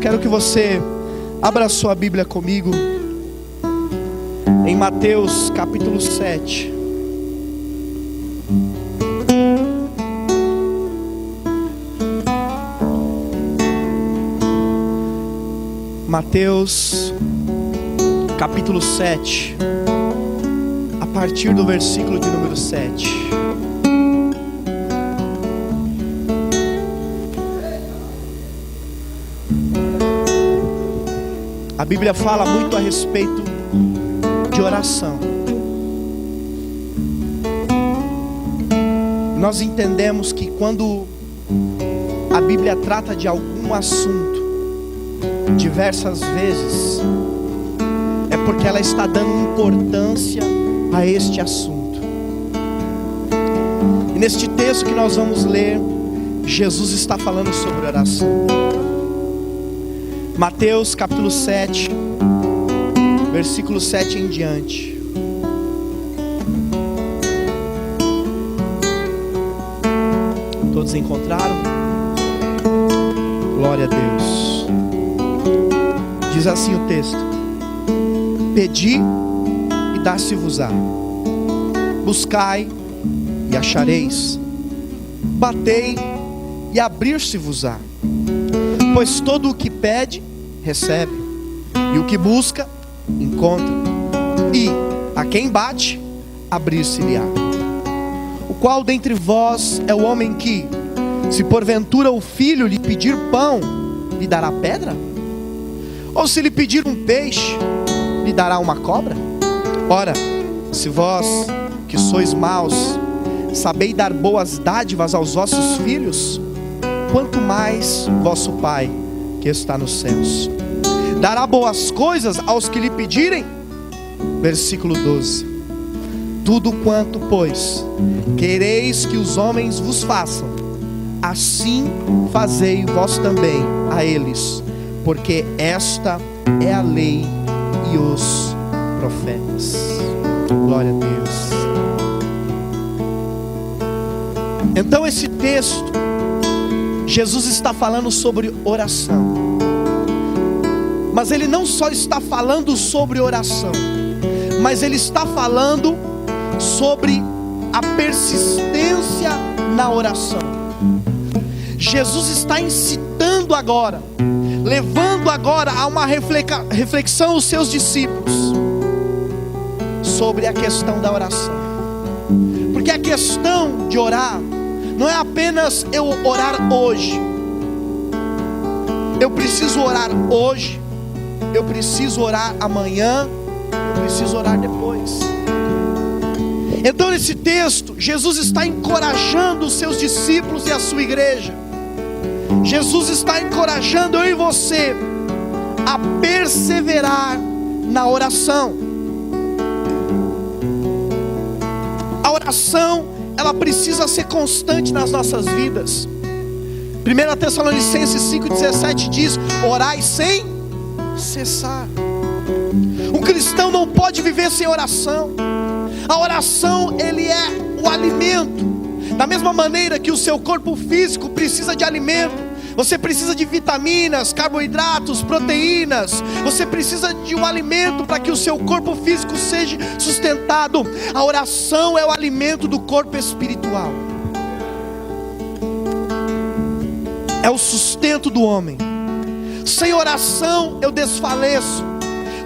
quero que você abra sua Bíblia comigo em Mateus capítulo 7. Mateus capítulo 7, a partir do versículo de número 7. A Bíblia fala muito a respeito de oração. Nós entendemos que quando a Bíblia trata de algum assunto, diversas vezes, é porque ela está dando importância a este assunto. E neste texto que nós vamos ler, Jesus está falando sobre oração. Mateus capítulo 7, versículo 7 em diante. Todos encontraram? Glória a Deus. Diz assim o texto: pedi e dar-se-vos-á, buscai e achareis, batei e abrir-se-vos-á. Pois todo o que pede, recebe, e o que busca, encontra, e a quem bate, abrir-se-lhe-á. O qual dentre vós é o homem que, se porventura o filho lhe pedir pão, lhe dará pedra? Ou se lhe pedir um peixe, lhe dará uma cobra? Ora, se vós, que sois maus, sabeis dar boas dádivas aos vossos filhos, quanto mais vosso Pai que está nos céus dará boas coisas aos que lhe pedirem. Versículo 12: tudo quanto, pois, quereis que os homens vos façam, assim fazei vós também a eles, porque esta é a lei e os profetas. Glória a Deus. Então esse texto, Jesus está falando sobre oração. Mas ele não só está falando sobre oração, mas ele está falando sobre a persistência na oração. Jesus está incitando agora, levando agora a uma reflexão os seus discípulos sobre a questão da oração. Porque a questão de orar não é apenas eu orar hoje. Eu preciso orar hoje, eu preciso orar amanhã, eu preciso orar depois. Então nesse texto, Jesus está encorajando os seus discípulos e a sua igreja. Jesus está encorajando eu e você a perseverar na oração. A oração, ela precisa ser constante nas nossas vidas. 1 Tessalonicenses 5,17 diz: orai sem cessar. Um cristão não pode viver sem oração. A oração, ele é o alimento. Da mesma maneira que o seu corpo físico precisa de alimento, você precisa de vitaminas, carboidratos, proteínas. Você precisa de um alimento para que o seu corpo físico seja sustentado. A oração é o alimento do corpo espiritual. É o sustento do homem. Sem oração eu desfaleço.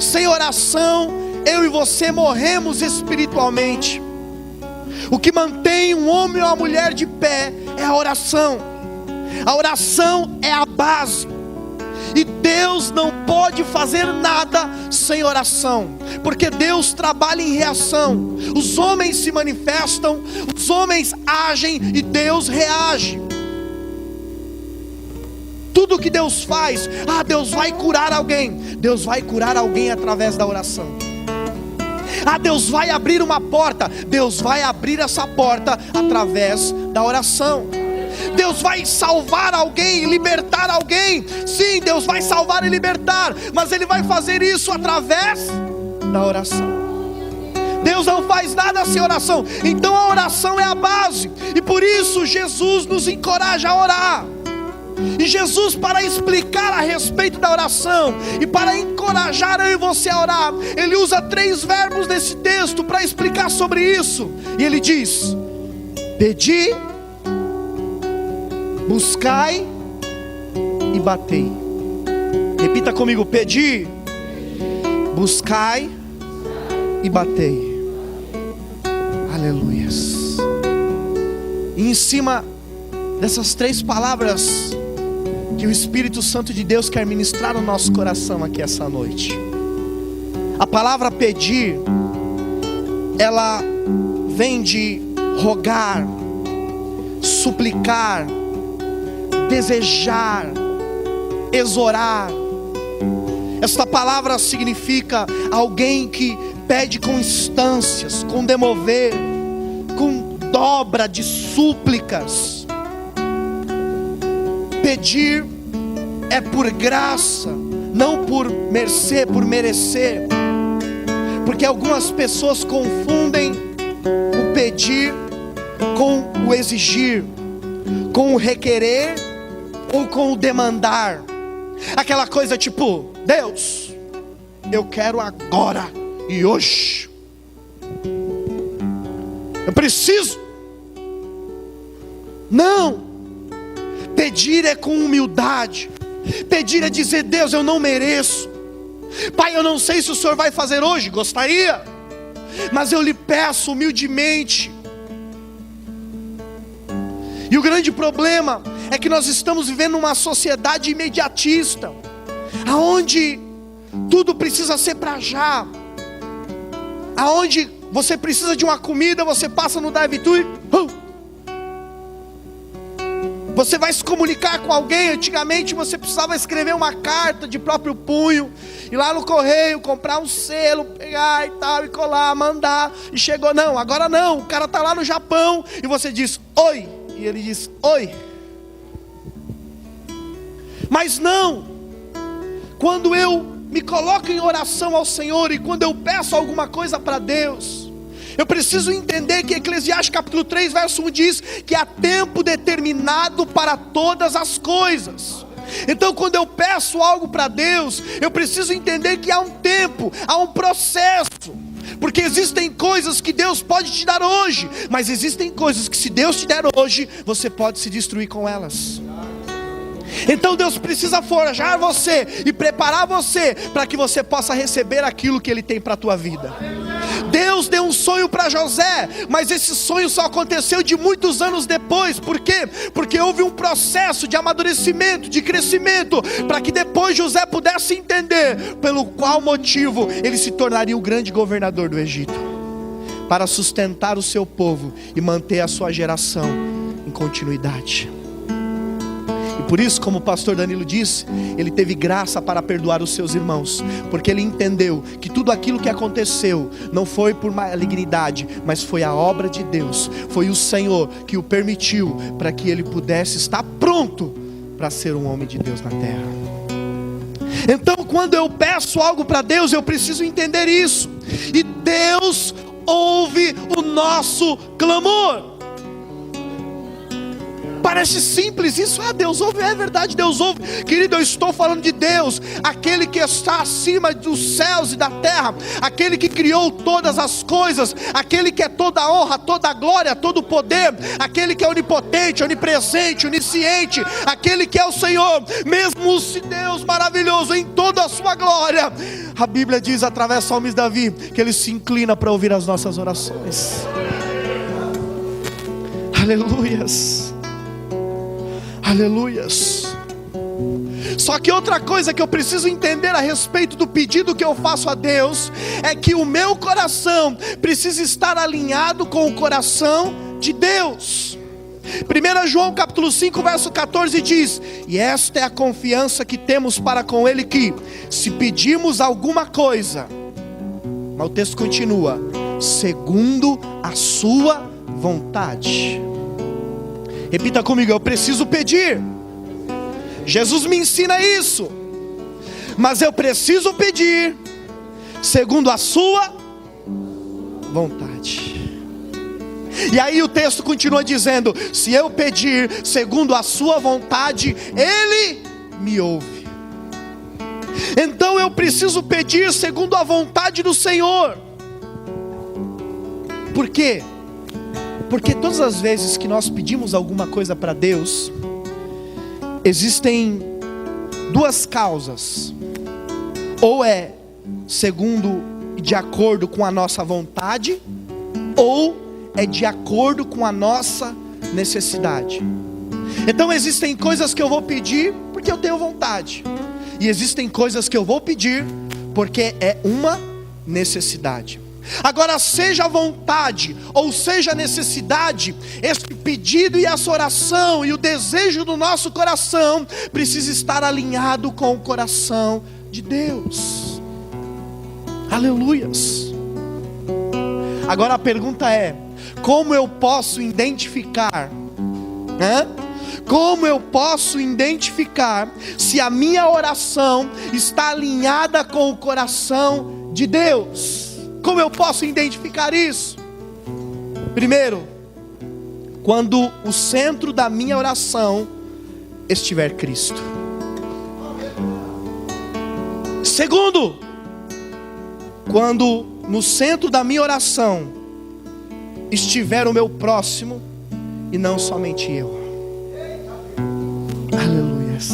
Sem oração eu e você morremos espiritualmente. O que mantém um homem ou uma mulher de pé é a oração. A oração é a base. E Deus não pode fazer nada sem oração, porque Deus trabalha em reação. Os homens se manifestam, os homens agem e Deus reage. Tudo que Deus faz, Deus vai curar alguém. Deus vai curar alguém através da oração. Deus vai abrir uma porta. Deus vai abrir essa porta através da oração. Deus vai salvar alguém, libertar alguém. Sim, Deus vai salvar e libertar, mas Ele vai fazer isso através da oração. Deus não faz nada sem oração. Então a oração é a base. E por isso Jesus nos encoraja a orar. E Jesus, para explicar a respeito da oração e para encorajar eu e você a orar, ele usa 3 verbos nesse texto para explicar sobre isso. E ele diz: pedi, buscai e batei. Repita comigo: pedi, buscai e batei. Aleluias. E em cima dessas 3 palavras que o Espírito Santo de Deus quer ministrar no nosso coração aqui essa noite. A palavra pedir, ela vem de rogar, suplicar, desejar, exorar. Esta palavra significa alguém que pede com instâncias, com demover, com dobra de súplicas. Pedir é por graça, não por mercê, por merecer. Porque algumas pessoas confundem o pedir com o exigir, com o requerer ou com o demandar. Aquela coisa tipo: Deus, eu quero agora e hoje, eu preciso. Não. Pedir é com humildade. Pedir é dizer: Deus, eu não mereço. Pai, eu não sei se o Senhor vai fazer hoje, gostaria, mas eu lhe peço humildemente. E o grande problema é que nós estamos vivendo uma sociedade imediatista, aonde tudo precisa ser para já, aonde você precisa de uma comida, você passa no drive-thru e você vai se comunicar com alguém. Antigamente você precisava escrever uma carta de próprio punho, ir lá no correio, comprar um selo, pegar e tal, e colar, mandar, e chegou. Não, agora não, o cara está lá no Japão, e você diz: oi, e ele diz: oi. Mas não, quando eu me coloco em oração ao Senhor, e quando eu peço alguma coisa para Deus, eu preciso entender que Eclesiastes capítulo 3 verso 1 diz que há tempo determinado para todas as coisas. Então quando eu peço algo para Deus, eu preciso entender que há um tempo, há um processo. Porque existem coisas que Deus pode te dar hoje, mas existem coisas que se Deus te der hoje, você pode se destruir com elas. Então Deus precisa forjar você e preparar você para que você possa receber aquilo que Ele tem para a tua vida. Deus deu um sonho para José, mas esse sonho só aconteceu de muitos anos depois. Por quê? Porque houve um processo de amadurecimento, de crescimento, para que depois José pudesse entender pelo qual motivo ele se tornaria o grande governador do Egito, para sustentar o seu povo e manter a sua geração em continuidade. E por isso, como o pastor Danilo disse, ele teve graça para perdoar os seus irmãos, porque ele entendeu que tudo aquilo que aconteceu não foi por malignidade, mas foi a obra de Deus. Foi o Senhor que o permitiu, para que ele pudesse estar pronto para ser um homem de Deus na terra. Então quando eu peço algo para Deus, eu preciso entender isso. E Deus ouve o nosso clamor. Parece simples isso, Deus ouve, é verdade, Deus ouve. Querido, eu estou falando de Deus, aquele que está acima dos céus e da terra, aquele que criou todas as coisas, aquele que é toda a honra, toda a glória, todo o poder, aquele que é onipotente, onipresente, onisciente, aquele que é o Senhor, mesmo esse Deus maravilhoso em toda a sua glória. A Bíblia diz através do salmista Davi que Ele se inclina para ouvir as nossas orações. Aleluias. Aleluias. Só que outra coisa que eu preciso entender a respeito do pedido que eu faço a Deus é que o meu coração precisa estar alinhado com o coração de Deus. 1 João capítulo 5 verso 14 diz: e esta é a confiança que temos para com Ele, que se pedirmos alguma coisa, mas o texto continua, segundo a sua vontade. Repita comigo: eu preciso pedir. Jesus me ensina isso, mas eu preciso pedir segundo a sua vontade. E aí o texto continua dizendo: se eu pedir segundo a sua vontade, Ele me ouve. Então eu preciso pedir segundo a vontade do Senhor. Por quê? Porque todas as vezes que nós pedimos alguma coisa para Deus, existem duas causas: ou é segundo e de acordo com a nossa vontade, ou é de acordo com a nossa necessidade. Então existem coisas que eu vou pedir porque eu tenho vontade, e existem coisas que eu vou pedir porque é uma necessidade. Agora, seja a vontade ou seja a necessidade, esse pedido e essa oração e o desejo do nosso coração precisa estar alinhado com o coração de Deus. Aleluias. Agora a pergunta é: como eu posso identificar, como eu posso identificar se a minha oração está alinhada com o coração de Deus? Como eu posso identificar isso? Primeiro, quando o centro da minha oração estiver Cristo. Segundo, quando no centro da minha oração estiver o meu próximo e não somente eu. Aleluias.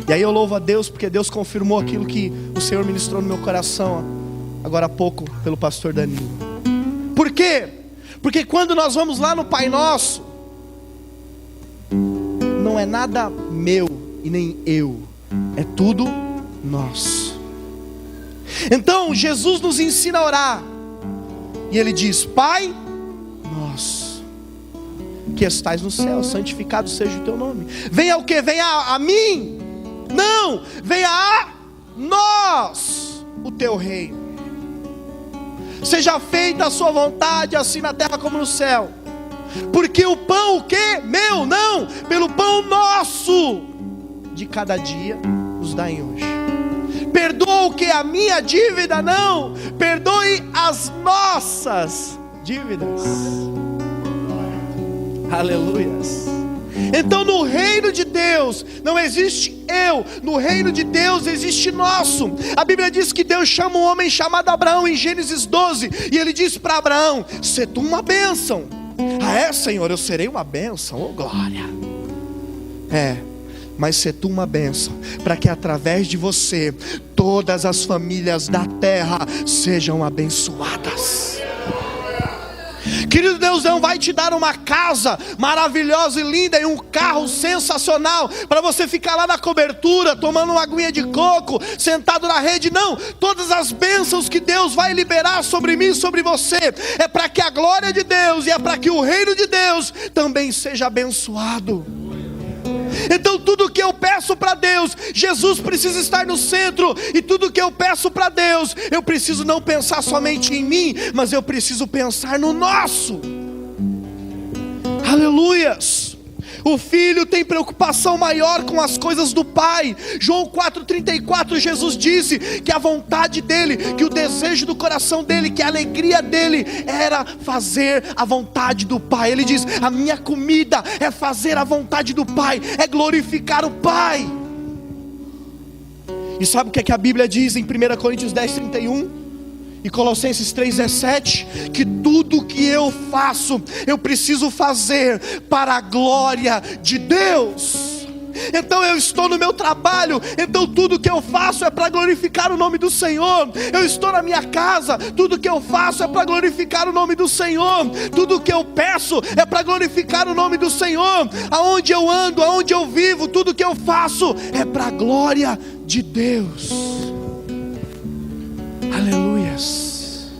E aí eu louvo a Deus porque Deus confirmou aquilo que o Senhor ministrou no meu coração agora há pouco pelo pastor Danilo. Por quê? Porque quando nós vamos lá no Pai Nosso, não é nada meu e nem eu, é tudo nosso. Então Jesus nos ensina a orar, e Ele diz: Pai nosso, que estais no céu, santificado seja o teu nome. Venha o que? Venha a mim? Não, venha a nós o teu reino. Seja feita a sua vontade, assim na terra como no céu. Porque o pão, o que? Meu? Não, pelo pão nosso de cada dia nos dai hoje. Perdoa o que? A minha dívida? Não, perdoe as nossas dívidas. Aleluias. Então no reino de Deus não existe eu, no reino de Deus existe nosso. A Bíblia diz que Deus chama um homem chamado Abraão em Gênesis 12, e Ele diz para Abraão: se tu uma bênção. Ah é, Senhor, eu serei uma bênção, oh glória. Mas se tu uma bênção, para que através de você todas as famílias da terra sejam abençoadas. Querido, Deus não vai te dar uma casa maravilhosa e linda e um carro sensacional para você ficar lá na cobertura tomando uma aguinha de coco, sentado na rede. Não, todas as bênçãos que Deus vai liberar sobre mim e sobre você é para que a glória de Deus e é para que o reino de Deus também seja abençoado. Então tudo que eu peço para Deus, Jesus precisa estar no centro. E tudo que eu peço para Deus, eu preciso não pensar somente em mim, mas eu preciso pensar no nosso. Aleluias. O filho tem preocupação maior com as coisas do pai. João 4,34, Jesus disse que a vontade dele, que o desejo do coração dele, que a alegria dele era fazer a vontade do pai. Ele diz: a minha comida é fazer a vontade do pai, é glorificar o pai. E sabe o que é que a Bíblia diz em 1 Coríntios 10:31 e Colossenses 3:17? Que tudo que eu faço, eu preciso fazer para a glória de Deus. Então eu estou no meu trabalho, então tudo que eu faço é para glorificar o nome do Senhor. Eu estou na minha casa, tudo que eu faço é para glorificar o nome do Senhor. Tudo que eu peço é para glorificar o nome do Senhor. Aonde eu ando, aonde eu vivo, tudo que eu faço é para a glória de Deus. Aleluias.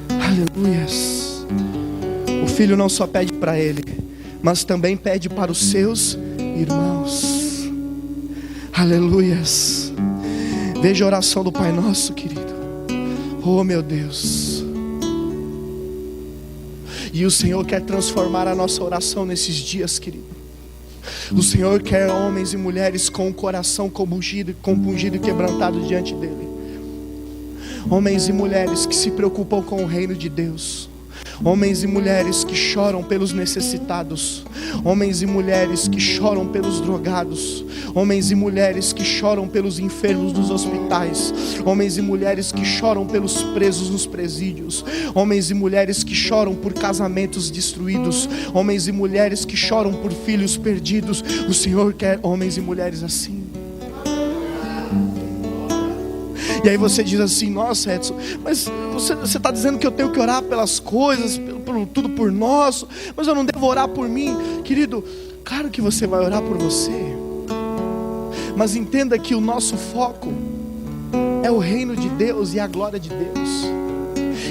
Aleluias. O filho não só pede para ele, mas também pede para os seus irmãos. Aleluias. Veja a oração do Pai Nosso, querido. Oh meu Deus. E o Senhor quer transformar a nossa oração nesses dias, querido. O Senhor quer homens e mulheres com o coração compungido e quebrantado diante dEle. Homens e mulheres que se preocupam com o reino de Deus. Homens e mulheres que choram pelos necessitados, homens e mulheres que choram pelos drogados, homens e mulheres que choram pelos enfermos dos hospitais, homens e mulheres que choram pelos presos nos presídios, homens e mulheres que choram por casamentos destruídos, homens e mulheres que choram por filhos perdidos. O Senhor quer homens e mulheres assim. E aí você diz assim: nossa, Edson, mas você está dizendo que eu tenho que orar pelas coisas, tudo por nós, mas eu não devo orar por mim. Querido, claro que você vai orar por você, mas entenda que o nosso foco é o reino de Deus e a glória de Deus.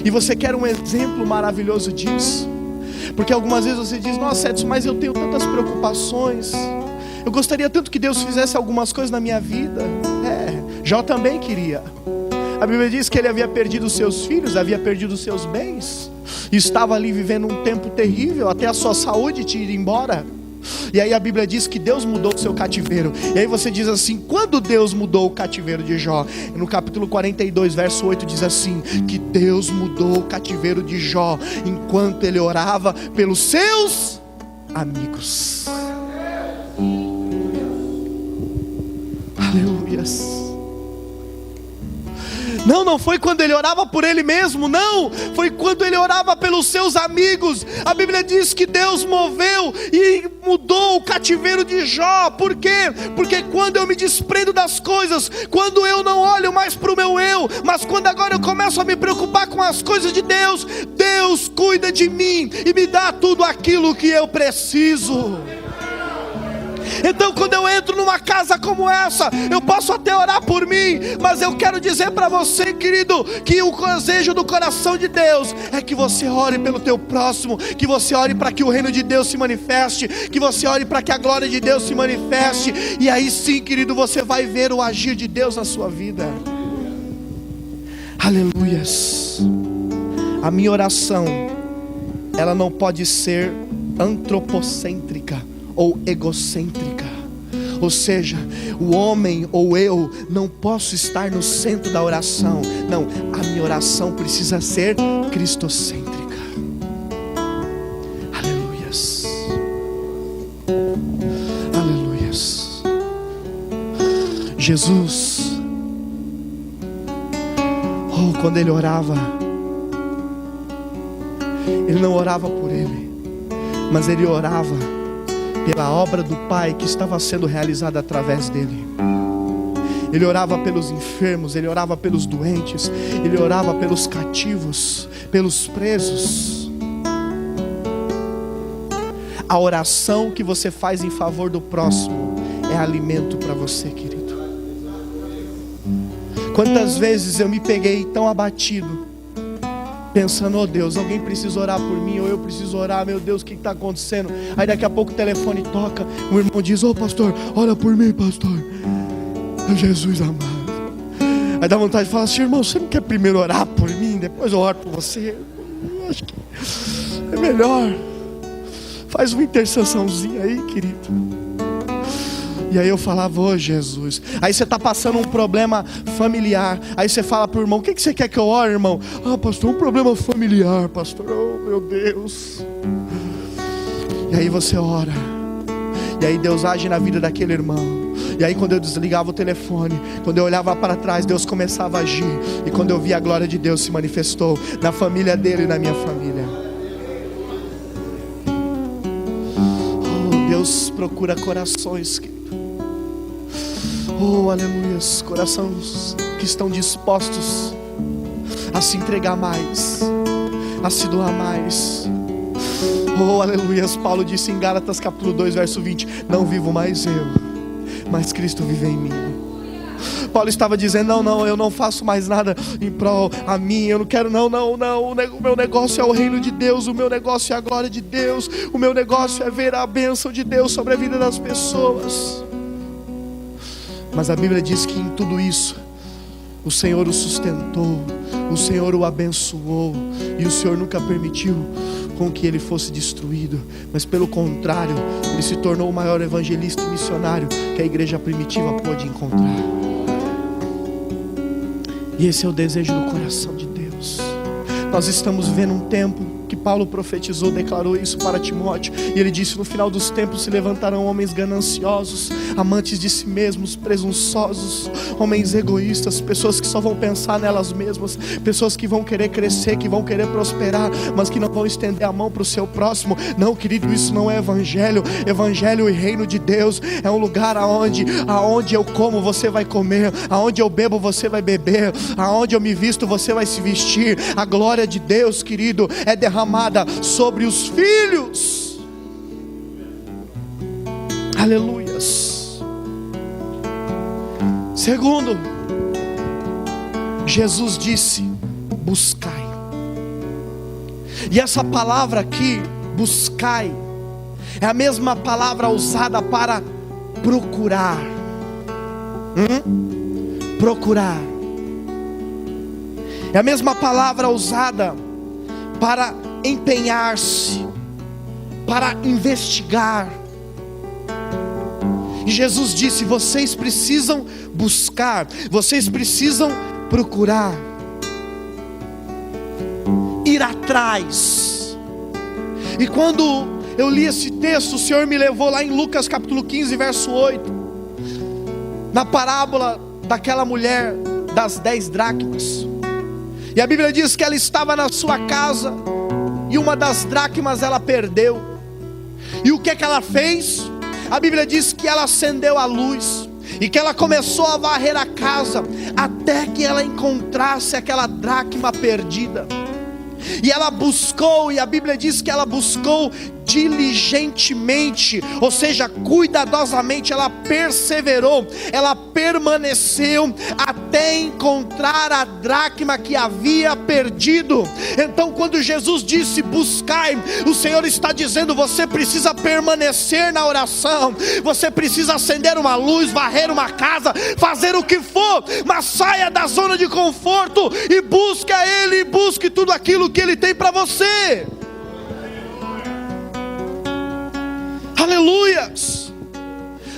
E você quer um exemplo maravilhoso disso, porque algumas vezes você diz: nossa, Edson, mas eu tenho tantas preocupações, eu gostaria tanto que Deus fizesse algumas coisas na minha vida. Jó também queria. A Bíblia diz que ele havia perdido os seus filhos, havia perdido os seus bens, e estava ali vivendo um tempo terrível, até a sua saúde tinha ido embora. E aí a Bíblia diz que Deus mudou o seu cativeiro. E aí você diz assim: quando Deus mudou o cativeiro de Jó? No capítulo 42, verso 8 diz assim: que Deus mudou o cativeiro de Jó enquanto ele orava pelos seus amigos. Aleluias. Não foi quando ele orava por ele mesmo, não, foi quando ele orava pelos seus amigos. A Bíblia diz que Deus moveu e mudou o cativeiro de Jó. Por quê? Porque quando eu me desprendo das coisas, quando eu não olho mais para o meu eu, mas quando agora eu começo a me preocupar com as coisas de Deus, Deus cuida de mim e me dá tudo aquilo que eu preciso. Então quando eu entro numa casa como essa, eu posso até orar por mim, mas eu quero dizer para você, querido, que o desejo do coração de Deus é que você ore pelo teu próximo, que você ore para que o reino de Deus se manifeste, que você ore para que a glória de Deus se manifeste. E aí sim, querido, você vai ver o agir de Deus na sua vida. Aleluias. A minha oração, ela não pode ser antropocêntrica ou egocêntrica, ou seja, o homem ou eu não posso estar no centro da oração. Não, a minha oração precisa ser cristocêntrica. Aleluias, aleluias. Jesus, quando ele orava, ele não orava por ele, mas ele orava pela obra do Pai que estava sendo realizada através dele. Ele orava pelos enfermos, ele orava pelos doentes, ele orava pelos cativos, pelos presos. A oração que você faz em favor do próximo é alimento para você, querido. Quantas vezes eu me peguei tão abatido, pensando: oh Deus, alguém precisa orar por mim, ou eu preciso orar, meu Deus, o que está acontecendo? Aí daqui a pouco o telefone toca, o irmão diz: oh pastor, ora por mim, pastor. Meu Jesus amado. Aí dá vontade de falar assim: irmão, você não quer primeiro orar por mim, depois eu oro por você? Eu acho que é melhor. Faz uma intercessãozinha aí, querido. E aí eu falava: oh Jesus. Aí você está passando um problema familiar, aí você fala para o irmão: o que você quer que eu ore, irmão? Ah, pastor, um problema familiar, pastor. Oh meu Deus. E aí você ora, e aí Deus age na vida daquele irmão. E aí quando eu desligava o telefone, quando eu olhava para trás, Deus começava a agir. E quando eu vi, a glória de Deus se manifestou na família dele e na minha família. Oh, Deus procura corações, querido. Oh, aleluias, corações que estão dispostos a se entregar mais, a se doar mais. Oh, aleluias, Paulo disse em Gálatas capítulo 2, verso 20: não vivo mais eu, mas Cristo vive em mim. Paulo estava dizendo: não, eu não faço mais nada em prol a mim, eu não quero, não, o meu negócio é o reino de Deus, o meu negócio é a glória de Deus, o meu negócio é ver a bênção de Deus sobre a vida das pessoas. Mas a Bíblia diz que em tudo isso o Senhor o sustentou, o Senhor o abençoou, e o Senhor nunca permitiu com que ele fosse destruído, mas pelo contrário, ele se tornou o maior evangelista e missionário que a igreja primitiva pôde encontrar. E esse é o desejo do coração de Deus. Nós estamos vivendo um tempo que Paulo profetizou, declarou isso para Timóteo, e ele disse: no final dos tempos se levantarão homens gananciosos, amantes de si mesmos, presunçosos, homens egoístas, pessoas que só vão pensar nelas mesmas, pessoas que vão querer crescer, que vão querer prosperar, mas que não vão estender a mão para o seu próximo. Não, querido, isso não é evangelho. Evangelho e reino de Deus é um lugar aonde eu como, você vai comer, aonde eu bebo, você vai beber, aonde eu me visto, você vai se vestir. A glória de Deus, querido, é derramada sobre os filhos. Aleluias. Segundo, Jesus disse: buscai. E essa palavra aqui, buscai, é a mesma palavra usada para procurar. Procurar. É a mesma palavra usada para empenhar-se, para investigar. E Jesus disse: vocês precisam buscar, vocês precisam procurar, ir atrás. E quando eu li esse texto, o Senhor me levou lá em Lucas capítulo 15, verso 8, na parábola daquela mulher das 10 dracmas. E a Bíblia diz que ela estava na sua casa e uma das dracmas ela perdeu. E o que é que ela fez? A Bíblia diz que ela acendeu a luz e que ela começou a varrer a casa até que ela encontrasse aquela dracma perdida. E ela buscou, e a Bíblia diz que ela buscou diligentemente, ou seja, cuidadosamente. Ela perseverou, ela permaneceu até encontrar a dracma que havia perdido. Então, quando Jesus disse buscai, o Senhor está dizendo: você precisa permanecer na oração, você precisa acender uma luz, varrer uma casa, fazer o que for, mas saia da zona de conforto e busque a Ele, e busque tudo aquilo que Ele tem para você. Aleluias.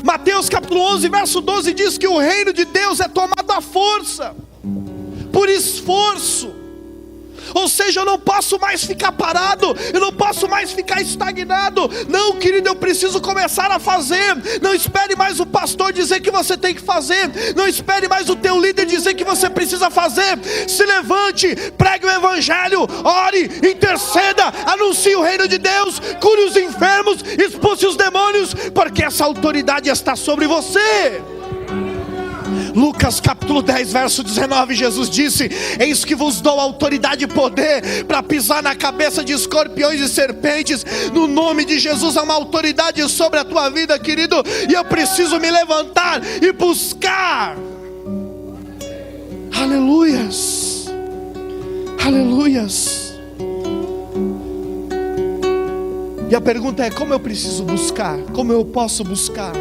Mateus capítulo 11, verso 12 diz que o reino de Deus é tomado à força, por esforço. Ou seja, eu não posso mais ficar parado, eu não posso mais ficar estagnado. Não, querido, eu preciso começar a fazer. Não espere mais o pastor dizer que você tem que fazer, não espere mais o teu líder dizer que você precisa fazer. Se levante, pregue o evangelho, ore, interceda, anuncie o reino de Deus, cure os enfermos, expulse os demônios, porque essa autoridade está sobre você. Lucas capítulo 10, verso 19, Jesus disse: eis que vos dou autoridade e poder para pisar na cabeça de escorpiões e serpentes. No nome de Jesus há uma autoridade sobre a tua vida, querido, e eu preciso me levantar e buscar. Aleluias, aleluias. E a pergunta é: como eu preciso buscar? Como eu posso buscar?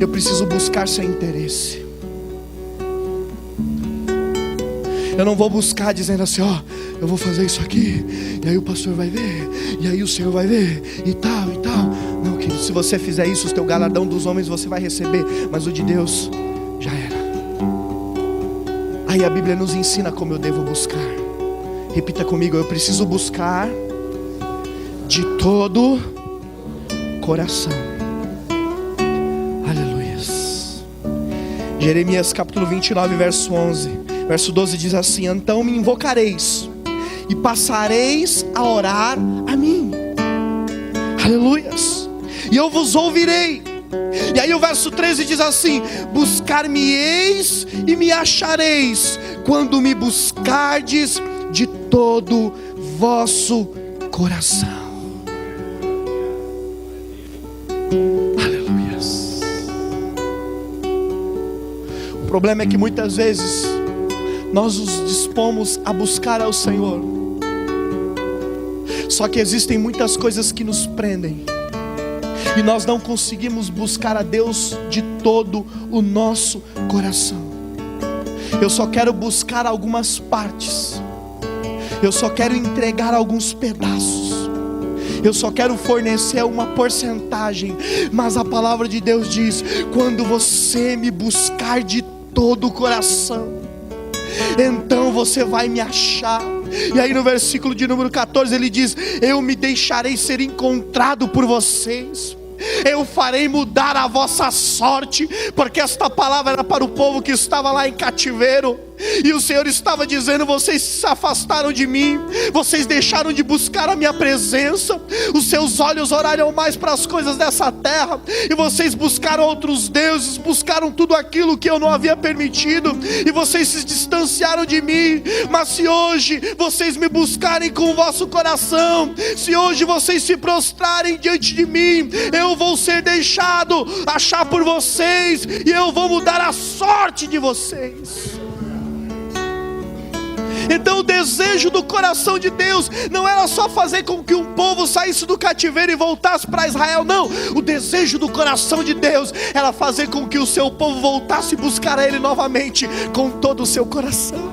Eu preciso buscar sem interesse. Eu não vou buscar dizendo assim: ó, eu vou fazer isso aqui, e aí o pastor vai ver, e aí o Senhor vai ver, e tal, e tal. Não, querido, se você fizer isso, o teu galardão dos homens você vai receber, mas o de Deus já era. Aí a Bíblia nos ensina como eu devo buscar. Repita comigo: eu preciso buscar de todo coração. Jeremias capítulo 29, verso 11, verso 12 diz assim: então me invocareis e passareis a orar a mim. Aleluias. E eu vos ouvirei. E aí o verso 13 diz assim: buscar-me-eis e me achareis, quando me buscardes de todo vosso coração. O problema é que muitas vezes nós nos dispomos a buscar ao Senhor, só que existem muitas coisas que nos prendem, e nós não conseguimos buscar a Deus de todo o nosso coração. Eu só quero buscar algumas partes, eu só quero entregar alguns pedaços, eu só quero fornecer uma porcentagem. Mas a palavra de Deus diz: quando você me buscar de todo o coração, então você vai me achar. E aí no versículo de número 14 ele diz: eu me deixarei ser encontrado por vocês, eu farei mudar a vossa sorte. Porque esta palavra era para o povo que estava lá em cativeiro, e o Senhor estava dizendo: vocês se afastaram de mim, vocês deixaram de buscar a minha presença, os seus olhos olharam mais para as coisas dessa terra, e vocês buscaram outros deuses, buscaram tudo aquilo que eu não havia permitido, e vocês se distanciaram de mim. Mas se hoje vocês me buscarem com o vosso coração, se hoje vocês se prostrarem diante de mim, eu vou ser deixado achar por vocês, e eu vou mudar a sorte de vocês. Então o desejo do coração de Deus não era só fazer com que um povo saísse do cativeiro e voltasse para Israel, não. O desejo do coração de Deus era fazer com que o seu povo voltasse e buscar a Ele novamente com todo o seu coração.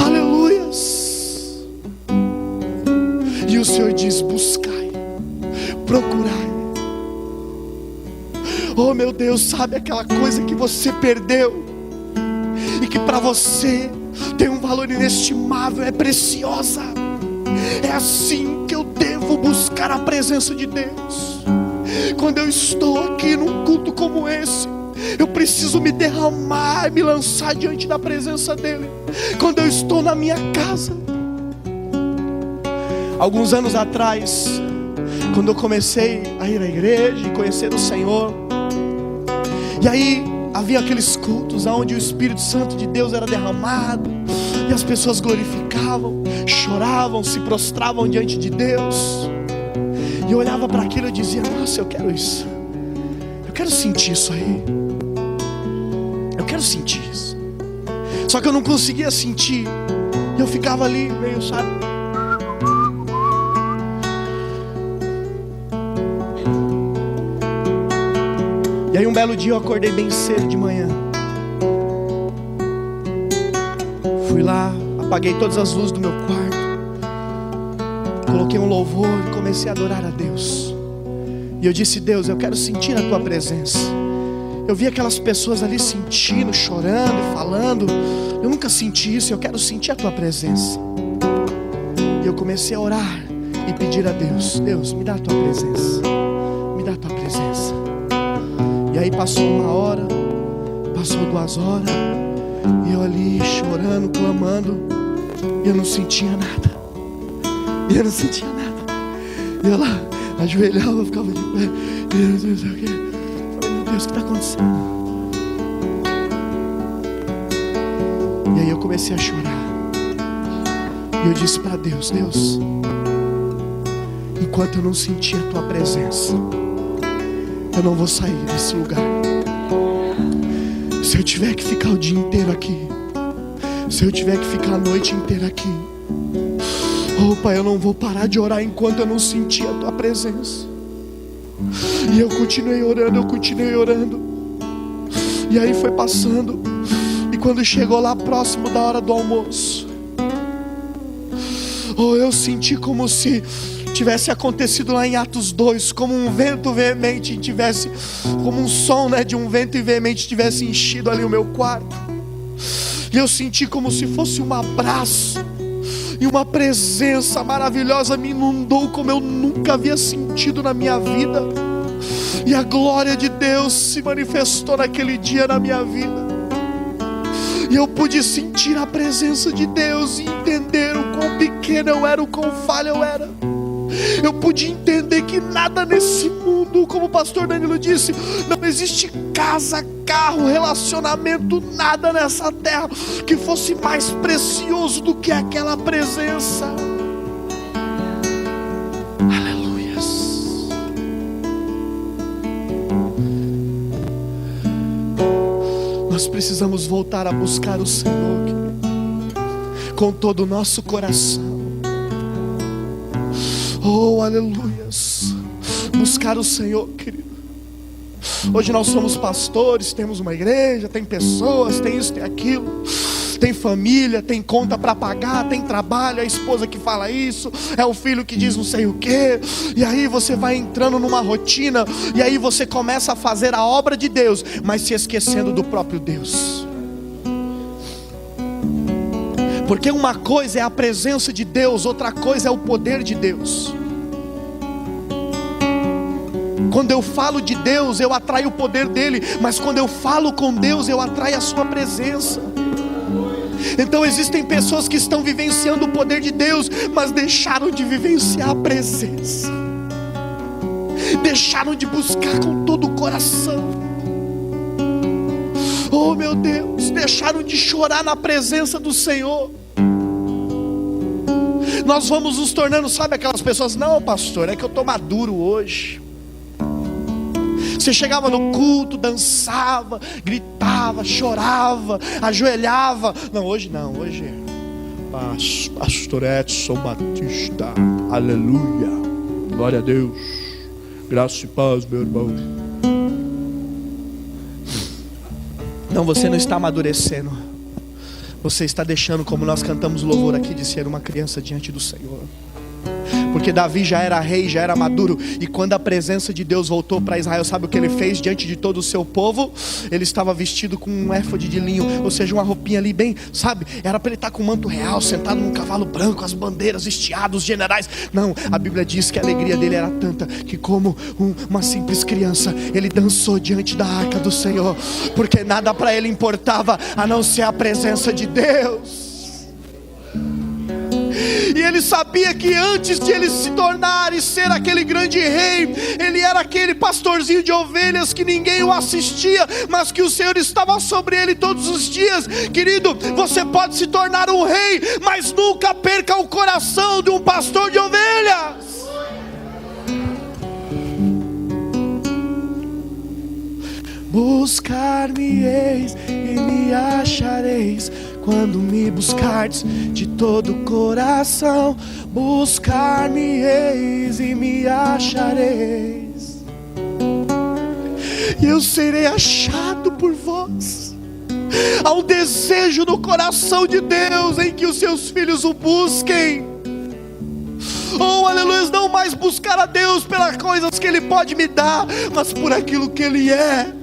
Aleluias. E o Senhor diz: buscai, procurai. Oh meu Deus, sabe aquela coisa que você perdeu e que para você tem um valor inestimável, é preciosa? É assim que eu devo buscar a presença de Deus. Quando eu estou aqui num culto como esse, eu preciso me derramar, me lançar diante da presença dEle. Quando eu estou na minha casa, alguns anos atrás, quando eu comecei a ir à igreja e conhecer o Senhor, e aí havia aqueles cultos onde o Espírito Santo de Deus era derramado, e as pessoas glorificavam, choravam, se prostravam diante de Deus. E eu olhava para aquilo e dizia: nossa, eu quero isso, eu quero sentir isso aí, eu quero sentir isso. Só que eu não conseguia sentir, e eu ficava ali meio, sabe? E aí um belo dia eu acordei bem cedo de manhã, fui lá, apaguei todas as luzes do meu quarto, coloquei um louvor e comecei a adorar a Deus. E eu disse: Deus, eu quero sentir a Tua presença. Eu vi aquelas pessoas ali sentindo, chorando e falando. Eu nunca senti isso, eu quero sentir a Tua presença. E eu comecei a orar e pedir a Deus: Deus, me dá a Tua presença, me dá a Tua presença. E aí passou 1 hora, passou 2 horas, e eu ali chorando, clamando, e eu não sentia nada. E eu não sentia nada. E eu lá, ajoelhava, ficava de pé, e eu não sei o que. Falei: meu Deus, o que está acontecendo? E aí eu comecei a chorar. E eu disse para Deus: Deus, enquanto eu não sentir a Tua presença, eu não vou sair desse lugar. Se eu tiver que ficar o dia inteiro aqui, se eu tiver que ficar a noite inteira aqui, oh Pai, eu não vou parar de orar enquanto eu não sentir a Tua presença. E eu continuei orando. E aí foi passando, e quando chegou lá próximo da hora do almoço, oh, eu senti como se tivesse acontecido lá em Atos 2, como um vento veemente tivesse, como um som, né, de um vento veemente tivesse enchido ali o meu quarto. E eu senti como se fosse um abraço, e uma presença maravilhosa me inundou como eu nunca havia sentido na minha vida. E a glória de Deus se manifestou naquele dia na minha vida. E eu pude sentir a presença de Deus e entender o quão pequeno eu era, o quão falho eu era. Eu pude entender que nada nesse mundo, como o pastor Danilo disse, não existe casa, carro, relacionamento, nada nessa terra que fosse mais precioso do que aquela presença. Aleluias. Nós precisamos voltar a buscar o Senhor, querido, com todo o nosso coração. Oh, aleluias. Buscar o Senhor, querido. Hoje nós somos pastores, temos uma igreja, tem pessoas, tem isso, tem aquilo, tem família, tem conta para pagar, tem trabalho, é a esposa que fala isso, é o filho que diz não sei o que. E aí você vai entrando numa rotina, e aí você começa a fazer a obra de Deus, mas se esquecendo do próprio Deus. Porque uma coisa é a presença de Deus, outra coisa é o poder de Deus. Quando eu falo de Deus, eu atraio o poder dele, mas quando eu falo com Deus, eu atraio a sua presença. Então existem pessoas que estão vivenciando o poder de Deus, mas deixaram de vivenciar a presença, deixaram de buscar com todo o coração. Oh meu Deus, deixaram de chorar na presença do Senhor. Nós vamos nos tornando, sabe aquelas pessoas, não pastor, é que eu estou maduro hoje. Você chegava no culto, dançava, gritava, chorava, ajoelhava. Não, hoje não, hoje é Pastor Edson Batista, aleluia, glória a Deus, graça e paz, meu irmão. Não, você não está amadurecendo. Você está deixando, como nós cantamos louvor aqui, de ser uma criança diante do Senhor. Porque Davi já era rei, já era maduro. E quando a presença de Deus voltou para Israel, sabe o que ele fez diante de todo o seu povo? Ele estava vestido com um éfode de linho, ou seja, uma roupinha ali bem, sabe? Era para ele estar com um manto real, sentado num cavalo branco, as bandeiras, estiados, generais. Não, a Bíblia diz que a alegria dele era tanta, que como uma simples criança, ele dançou diante da arca do Senhor. Porque nada para ele importava, a não ser a presença de Deus. E ele sabia que antes de ele se tornar e ser aquele grande rei, ele era aquele pastorzinho de ovelhas que ninguém o assistia, mas que o Senhor estava sobre ele todos os dias. Querido, você pode se tornar um rei, mas nunca perca o coração de um pastor de ovelhas. Buscar-me-eis e me achareis, quando me buscardes de todo o coração. Buscar-me-eis e me achareis, e eu serei achado por vós. Há um desejo no coração de Deus em que os seus filhos o busquem. Oh, aleluia, não mais buscar a Deus pelas coisas que Ele pode me dar, mas por aquilo que Ele é.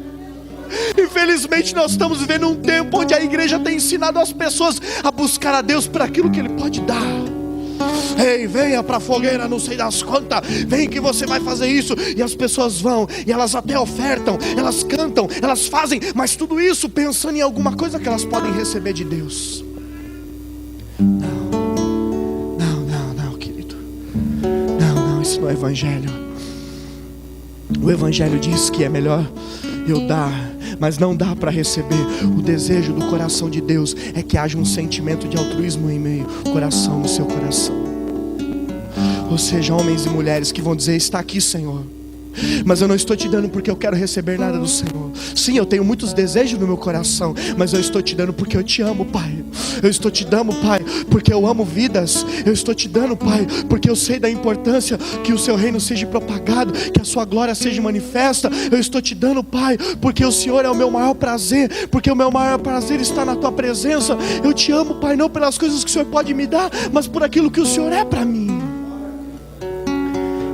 Infelizmente nós estamos vivendo um tempo onde a igreja tem ensinado as pessoas a buscar a Deus por aquilo que Ele pode dar. Ei, venha para a fogueira, não sei das quantas, vem que você vai fazer isso. E as pessoas vão, e elas até ofertam, elas cantam, elas fazem, mas tudo isso pensando em alguma coisa que elas podem receber de Deus. Não, querido. Não, isso não é evangelho. O evangelho diz que é melhor eu dar, mas não dá para receber. O desejo do coração de Deus é que haja um sentimento de altruísmo em meio coração, no seu coração. Ou seja, homens e mulheres que vão dizer: está aqui, Senhor, mas eu não estou te dando porque eu quero receber nada do Senhor. Sim, eu tenho muitos desejos no meu coração, mas eu estou te dando porque eu te amo, Pai. Eu estou te dando, Pai, porque eu amo vidas. Eu estou te dando, Pai, porque eu sei da importância que o seu reino seja propagado, que a sua glória seja manifesta. Eu estou te dando, Pai, porque o Senhor é o meu maior prazer, porque o meu maior prazer está na tua presença. Eu te amo, Pai, não pelas coisas que o Senhor pode me dar, mas por aquilo que o Senhor é para mim.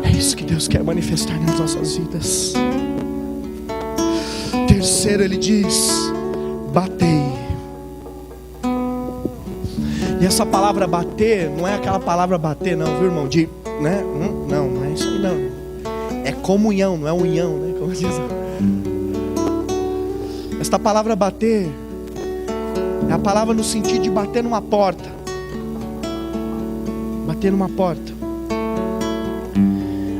É isso que Deus quer manifestar nas nossas vidas. Terceiro, Ele diz: batei. E essa palavra bater não é aquela palavra bater, não, viu, irmão? De, né? Não é isso aí, não. É comunhão, não é unhão, né? Como diz. Esta palavra bater é a palavra no sentido de bater numa porta. Bater numa porta.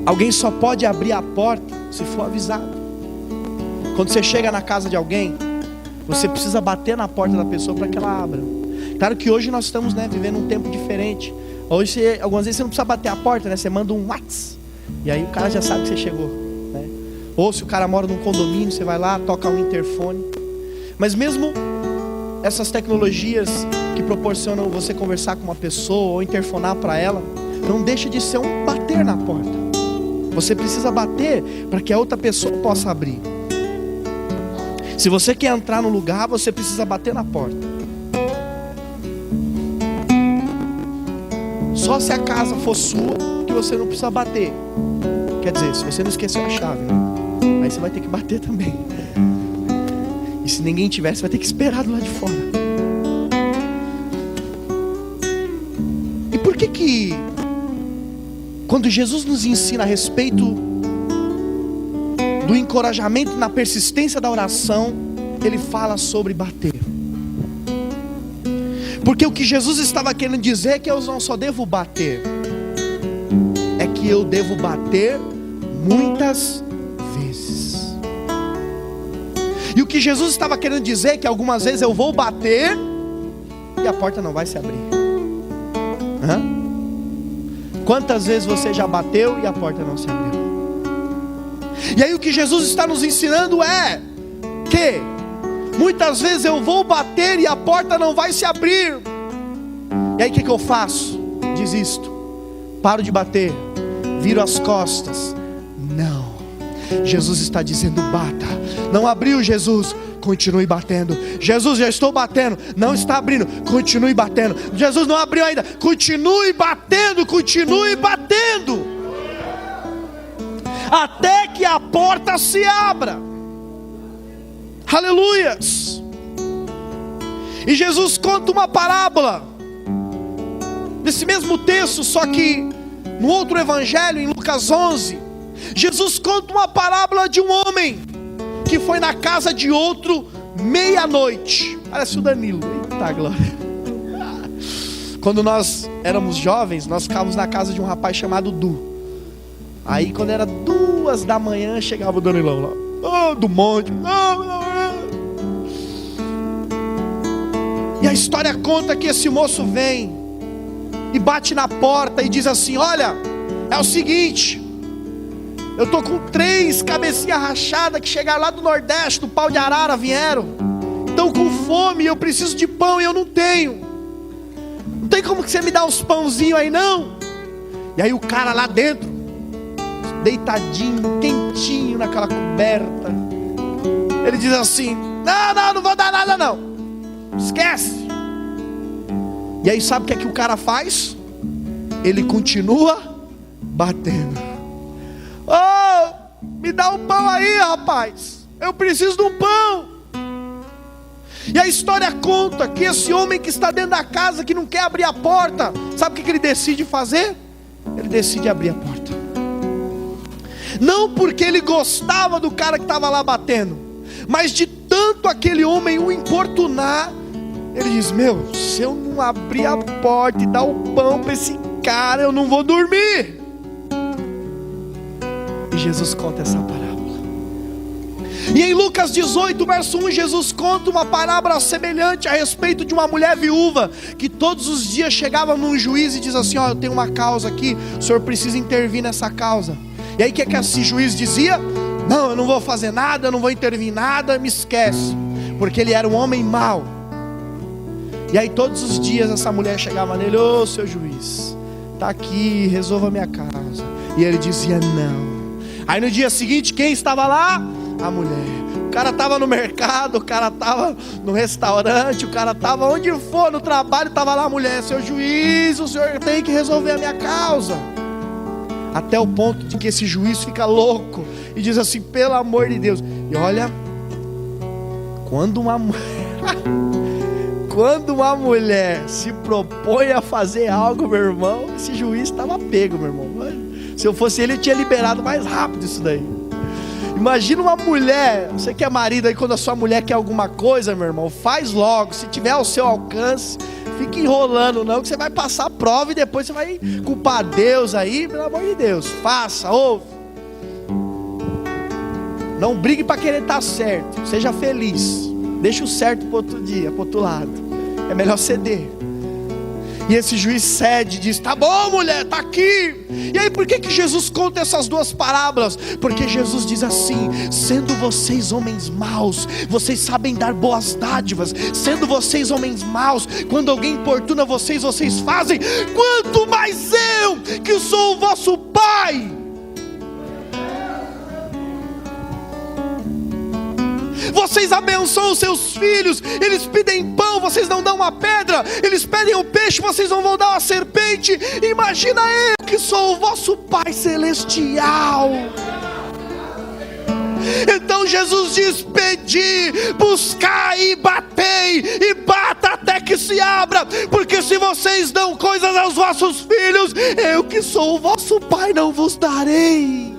Alguém só pode abrir a porta se for avisado. Quando você chega na casa de alguém, você precisa bater na porta da pessoa para que ela abra. Claro que hoje nós estamos, vivendo um tempo diferente. Hoje, algumas vezes você não precisa bater a porta, Você manda um WhatsApp, e aí o cara já sabe que você chegou, Ou se o cara mora num condomínio, você vai lá, toca um interfone. Mas mesmo essas tecnologias que proporcionam você conversar com uma pessoa ou interfonar para ela, não deixa de ser um bater na porta. Você precisa bater para que a outra pessoa possa abrir. Se você quer entrar no lugar, você precisa bater na porta. Só se a casa for sua, que você não precisa bater. Quer dizer, se você não esqueceu a chave, aí você vai ter que bater também. E se ninguém tiver, você vai ter que esperar do lado de fora. quando Jesus nos ensina a respeito do encorajamento na persistência da oração, Ele fala sobre bater. Porque o que Jesus estava querendo dizer é que eu não só devo bater, é que eu devo bater muitas vezes. E o que Jesus estava querendo dizer é que algumas vezes eu vou bater e a porta não vai se abrir. Quantas vezes você já bateu e a porta não se abriu? E aí o que Jesus está nos ensinando é que muitas vezes eu vou bater e a porta não vai se abrir. E aí o que eu faço? Desisto, paro de bater, viro as costas. Não, Jesus está dizendo: bata. Não abriu, Jesus, continue batendo. Jesus, já estou batendo. Não está abrindo, continue batendo. Jesus, não abriu ainda, continue batendo, continue batendo, até que a porta se abra. Aleluias. E Jesus conta uma parábola nesse mesmo texto, só que no outro evangelho, em Lucas 11, Jesus conta uma parábola de um homem que foi na casa de outro meia-noite. Parece o Danilo. Eita glória. Quando nós éramos jovens, nós ficávamos na casa de um rapaz chamado Du. Aí quando era 2 da manhã, chegava o Danilão lá, do monte. E a história conta que esse moço vem e bate na porta e diz assim: olha, é o seguinte, eu tô com 3 cabecinhas rachadas que chegaram lá do Nordeste, do pau de arara, vieram. Estão com fome, eu preciso de pão e eu não tenho. Não tem como que você me dá uns pãozinhos aí não? E aí o cara lá dentro, deitadinho, quentinho naquela coberta, ele diz assim: não vou dar nada não, esquece. E aí sabe o que é que o cara faz? Ele continua batendo. Me dá um pão aí, rapaz, eu preciso de um pão. E a história conta que esse homem que está dentro da casa, que não quer abrir a porta, sabe o que ele decide fazer? Ele decide abrir a porta. Não porque ele gostava do cara que estava lá batendo, mas de tanto aquele homem o importunar, ele diz: meu, se eu não abrir a porta e dar o pão para esse cara, eu não vou dormir. E Jesus conta essa parábola. E em Lucas 18, verso 1, Jesus conta uma parábola semelhante a respeito de uma mulher viúva, que todos os dias chegava num juiz e diz assim: ó, eu tenho uma causa aqui, o senhor precisa intervir nessa causa. E aí o que esse juiz dizia? Não, eu não vou fazer nada, eu não vou intervir em nada, me esquece. Porque ele era um homem mau. E aí todos os dias essa mulher chegava nele: ô seu juiz, está aqui, resolva a minha causa. E ele dizia não. Aí no dia seguinte, quem estava lá? A mulher. O cara estava no mercado, o cara estava no restaurante, o cara estava onde for, no trabalho, estava lá a mulher: seu juiz, o senhor tem que resolver a minha causa. Até o ponto de que esse juiz fica louco e diz assim: pelo amor de Deus. E olha, quando uma mulher se propõe a fazer algo, meu irmão, esse juiz estava pego, meu irmão. Se eu fosse ele, eu tinha liberado mais rápido isso daí. Imagina uma mulher, você que é marido aí, quando a sua mulher quer alguma coisa, meu irmão, faz logo. Se tiver ao seu alcance, fica enrolando não, que você vai passar a prova e depois você vai culpar Deus aí. Pelo amor de Deus, faça, ouve. Não brigue para querer estar certo, seja feliz. Deixa o certo para outro dia, para outro lado. É melhor ceder. E esse juiz cede e diz: tá bom, mulher, tá aqui. E aí por que Jesus conta essas 2 parábolas? Porque Jesus diz assim: sendo vocês homens maus, vocês sabem dar boas dádivas. Sendo vocês homens maus, quando alguém importuna vocês, vocês fazem. Quanto mais eu, que sou o vosso Pai. Vocês abençoam os seus filhos, eles pedem pão, vocês não dão uma pedra. Eles pedem um peixe, vocês não vão dar uma serpente. Imagina eu, que sou o vosso Pai Celestial. Então Jesus diz: pedi, buscai e batei, e bata até que se se abra, porque se vocês dão coisas aos vossos filhos, eu que sou o vosso Pai não vos darei.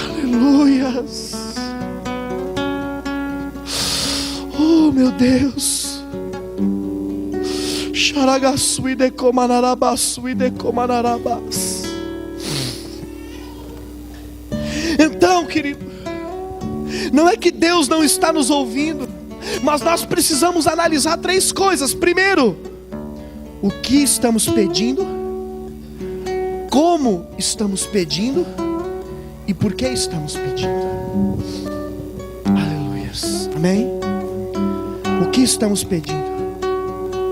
Aleluias. Oh meu Deus. Então, querido, não é que Deus não está nos ouvindo, mas nós precisamos analisar 3 coisas. Primeiro, o que estamos pedindo, como estamos pedindo e por que estamos pedindo. Aleluias, amém? O que estamos pedindo?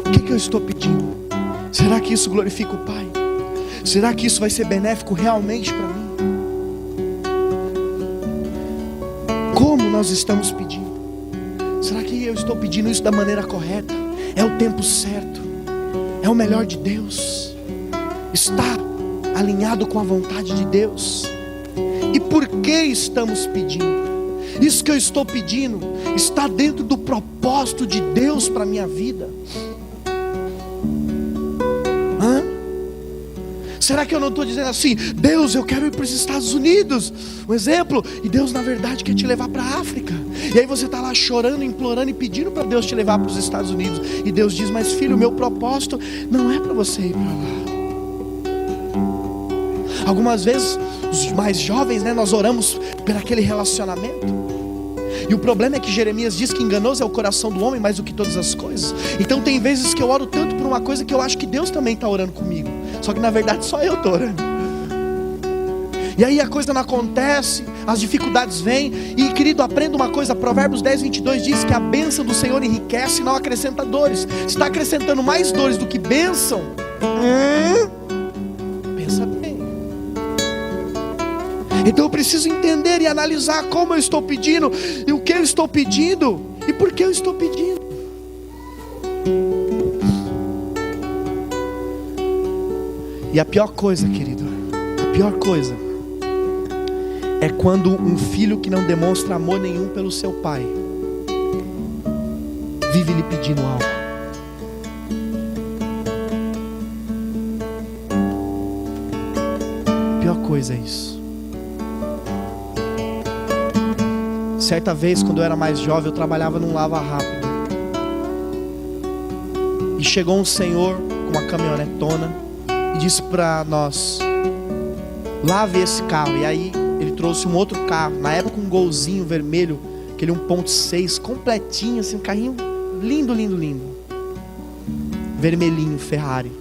O que eu estou pedindo? Será que isso glorifica o Pai? Será que isso vai ser benéfico realmente para mim? Como nós estamos pedindo? Será que eu estou pedindo isso da maneira correta? É o tempo certo? É o melhor de Deus? Está alinhado com a vontade de Deus? E por que estamos pedindo? Isso que eu estou pedindo está dentro do propósito de Deus para a minha vida? Será que eu não estou dizendo assim: Deus, eu quero ir para os Estados Unidos, um exemplo, e Deus na verdade quer te levar para a África, e aí você está lá chorando, implorando e pedindo para Deus te levar para os Estados Unidos, e Deus diz: mas filho, o meu propósito não é para você ir para lá. Algumas vezes, os mais jovens, nós oramos por aquele relacionamento, e o problema é que Jeremias diz que enganoso é o coração do homem mais do que todas as coisas. Então tem vezes que eu oro tanto por uma coisa que eu acho que Deus também está orando comigo, só que na verdade só eu estou orando. E aí a coisa não acontece, as dificuldades vêm. E querido, aprenda uma coisa, Provérbios 10:22 diz que a bênção do Senhor enriquece e não acrescenta dores. Se está acrescentando mais dores do que bênção, pensa bem. Então eu preciso entender e analisar como eu estou pedindo, e o que eu estou pedindo, e por que eu estou pedindo. E a pior coisa, querido, a pior coisa é quando um filho que não demonstra amor nenhum pelo seu pai vive lhe pedindo algo. A pior coisa é isso. Certa vez, quando eu era mais jovem, eu trabalhava num lava rápido, e chegou um senhor com uma caminhonetona e disse para nós: lave esse carro. E aí ele trouxe um outro carro, na época um golzinho vermelho, aquele 1.6 completinho, assim, um carrinho lindo, lindo, lindo, vermelhinho, Ferrari.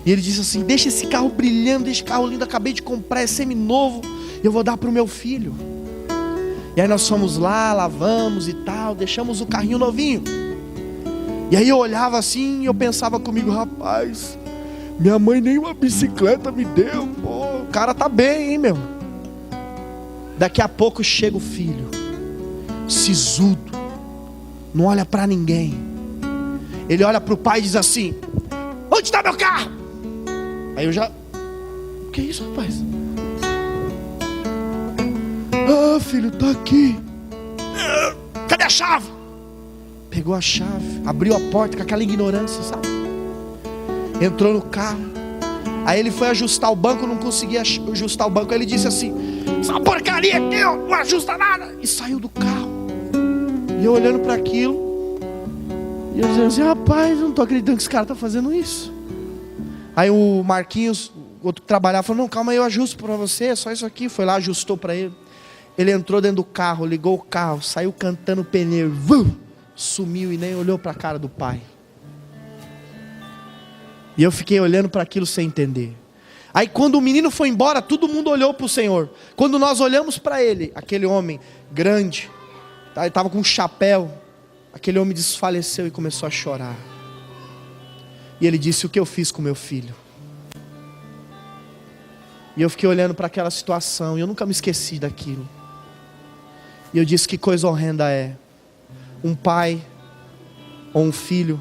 E ele disse assim: deixa esse carro brilhando, deixa esse carro lindo, acabei de comprar, é seminovo, eu vou dar para o meu filho. E aí nós fomos lá, lavamos e tal, deixamos o carrinho novinho. E aí eu olhava assim e eu pensava comigo: rapaz, minha mãe nem uma bicicleta me deu, pô, o cara tá bem, hein, meu. Daqui a pouco chega o filho, sisudo, não olha pra ninguém. Ele olha pro pai e diz assim: onde está meu carro? Aí eu já: que isso, rapaz? Ah, filho, tá aqui. Cadê a chave? Pegou a chave, abriu a porta com aquela ignorância, sabe? Entrou no carro. Aí ele foi ajustar o banco, não conseguia ajustar o banco. Aí ele disse assim: essa porcaria aqui não ajusta nada. E saiu do carro. E eu olhando para aquilo, e eu dizendo assim: rapaz, eu não tô acreditando que esse cara tá fazendo isso. Aí o Marquinhos, o outro que trabalhava, falou: não, calma aí, eu ajusto para você, é só isso aqui. Foi lá, ajustou para ele. Ele entrou dentro do carro, ligou o carro, saiu cantando o pneu, sumiu e nem olhou para a cara do pai. E eu fiquei olhando para aquilo sem entender. Aí quando o menino foi embora, todo mundo olhou para o Senhor. Quando nós olhamos para ele, aquele homem grande, ele estava com um chapéu, aquele homem desfaleceu e começou a chorar. E ele disse: o que eu fiz com meu filho? E eu fiquei olhando para aquela situação, e eu nunca me esqueci daquilo. E eu disse: que coisa horrenda é um pai ou um filho,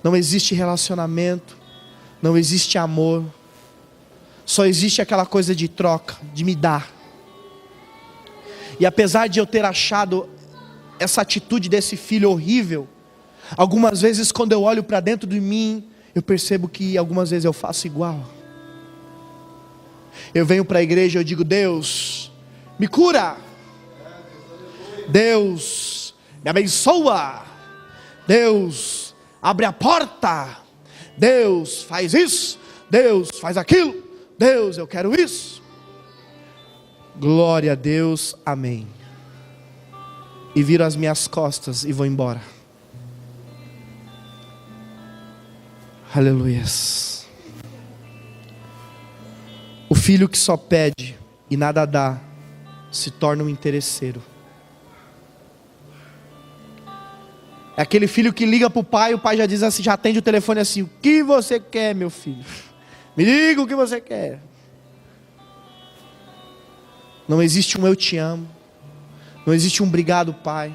não existe relacionamento, não existe amor, só existe aquela coisa de troca, de me dar. E apesar de eu ter achado essa atitude desse filho horrível, Algumas vezes quando eu olho para dentro de mim, eu percebo que algumas vezes eu faço igual. Eu venho para a igreja e eu digo: Deus, me cura. Deus, me abençoa. Deus, abre a porta. Deus, faz isso. Deus, faz aquilo. Deus, eu quero isso. Glória a Deus, amém. E viro as minhas costas e vou embora. Aleluias. O filho que só pede e nada dá se torna um interesseiro. É aquele filho que liga para o pai já diz assim, já atende o telefone assim: o que você quer, meu filho? Me diga o que você quer. Não existe um eu te amo. Não existe um obrigado, pai.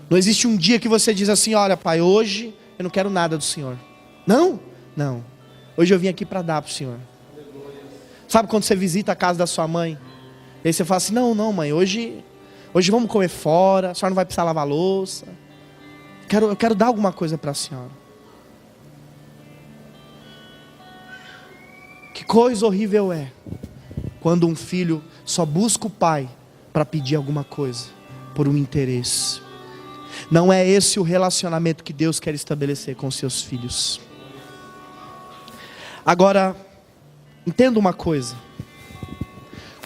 Não existe um dia que você diz assim: olha, pai, hoje eu não quero nada do Senhor. Não, não. Hoje eu vim aqui para dar para o Senhor. Sabe quando você visita a casa da sua mãe? E aí você fala assim: não, mãe, hoje vamos comer fora, a senhora não vai precisar lavar a louça. Eu quero dar alguma coisa para a senhora. Que coisa horrível é quando um filho só busca o pai para pedir alguma coisa, por um interesse. Não é esse o relacionamento que Deus quer estabelecer com seus filhos. Agora, entenda uma coisa.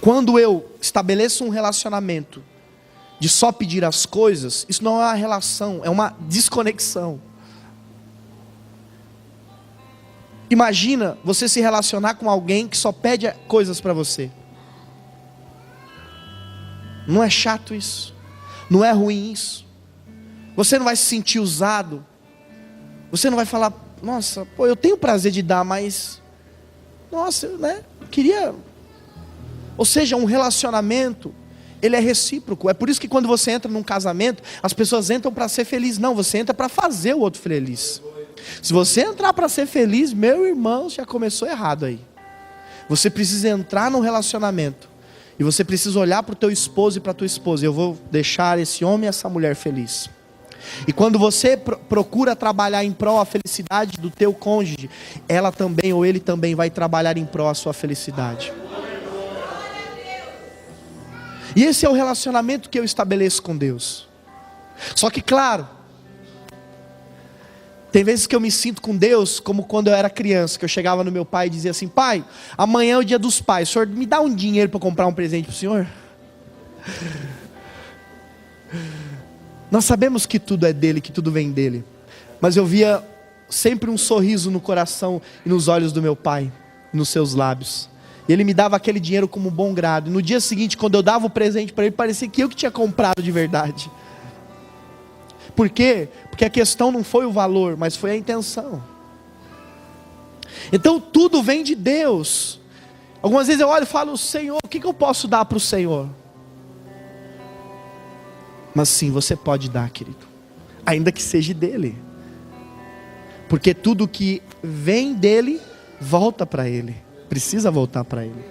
Quando eu estabeleço um relacionamento de só pedir as coisas, isso não é uma relação, é uma desconexão. Imagina você se relacionar com alguém que só pede coisas para você. Não é chato isso? Não é ruim isso? Você não vai se sentir usado? Você não vai falar: nossa, pô, eu tenho prazer de dar, mas nossa, né? Queria. Ou seja, um relacionamento, ele é recíproco. É por isso que quando você entra num casamento, as pessoas entram para ser feliz. Não, você entra para fazer o outro feliz. Se você entrar para ser feliz, meu irmão, já começou errado aí. Você precisa entrar num relacionamento e você precisa olhar para o teu esposo e para a tua esposa: eu vou deixar esse homem e essa mulher feliz. E quando você procura trabalhar em prol a felicidade do teu cônjuge, ela também ou ele também vai trabalhar em prol a sua felicidade. E esse é o relacionamento que eu estabeleço com Deus. Só que, claro, tem vezes que eu me sinto com Deus como quando eu era criança, que eu chegava no meu pai e dizia assim: pai, amanhã é o dia dos pais, o senhor me dá um dinheiro para comprar um presente para o senhor? Nós sabemos que tudo é dele, que tudo vem dele, mas eu via sempre um sorriso no coração e nos olhos do meu pai, nos seus lábios. E ele me dava aquele dinheiro como um bom grado. E no dia seguinte, quando eu dava o presente para ele, parecia que eu que tinha comprado de verdade. Por quê? Porque a questão não foi o valor, mas foi a intenção. Então tudo vem de Deus. Algumas vezes eu olho e falo: Senhor, o que eu posso dar para o Senhor? Mas sim, você pode dar, querido, ainda que seja dele. Porque tudo que vem dele, volta para ele. Precisa voltar para ele.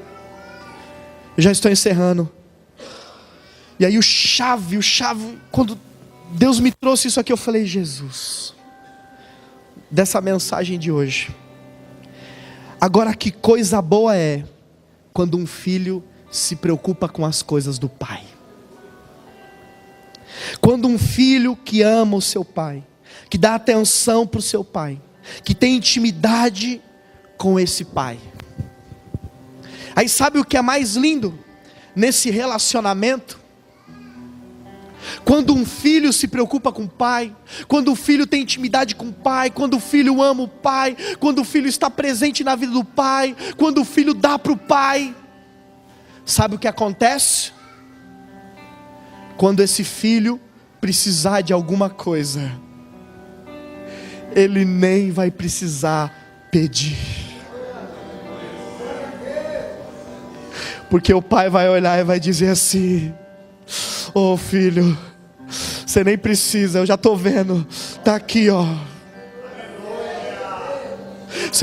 Eu já estou encerrando. E aí o chave, quando Deus me trouxe isso aqui, eu falei: Jesus, dessa mensagem de hoje, agora que coisa boa é quando um filho se preocupa com as coisas do pai. Quando um filho que ama o seu pai, que dá atenção para o seu pai, que tem intimidade com esse pai. Aí sabe o que é mais lindo nesse relacionamento? Quando um filho se preocupa com o pai, quando o filho tem intimidade com o pai, quando o filho ama o pai, quando o filho está presente na vida do pai, quando o filho dá para o pai, sabe o que acontece? Quando esse filho precisar de alguma coisa, ele nem vai precisar pedir. Porque o pai vai olhar e vai dizer assim: ô filho, você nem precisa, eu já estou vendo, está aqui ó.